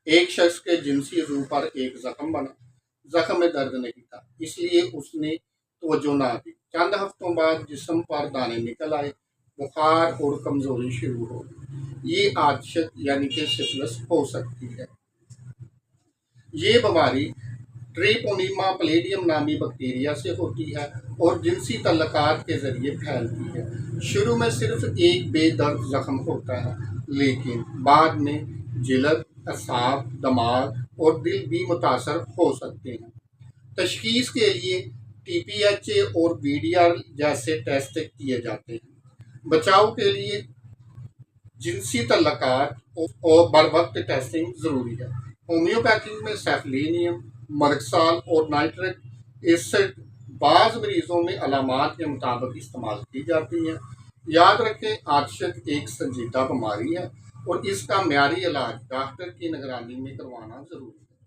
ایک شخص کے جنسی عضو پر ایک زخم بنا۔ زخم میں درد نہیں تھا، اس لیے اس نے توجہ نہ دی۔ چند ہفتوں بعد جسم پر دانے نکل آئے، بخار اور کمزوری شروع ہو گئی۔ یہ عطشت یعنی کہ سفلس ہو سکتی ہے۔ یہ بیماری ٹریپونیما پلیڈیم نامی بیکٹیریا سے ہوتی ہے اور جنسی تعلقات کے ذریعے پھیلتی ہے۔ شروع میں صرف ایک بے درد زخم ہوتا ہے، لیکن بعد میں جلد، اعصاب، دماغ اور دل بھی متاثر ہو سکتے ہیں۔ تشخیص کے لیے TPHA اور VDR جیسے ٹیسٹ کیے جاتے ہیں۔ بچاؤ کے لیے جنسی تعلقات اور بروقت ٹیسٹنگ ضروری ہے۔ ہومیوپیتھی میں سیفلینیم، مرگسال اور نائٹرک ایسڈ بعض مریضوں میں علامات کے مطابق استعمال کی جاتی ہیں۔ یاد رکھیں، عطشت ایک سنجیدہ بیماری ہے اور اس کا معیاری علاج ڈاکٹر کی نگرانی میں کروانا ضروری ہے۔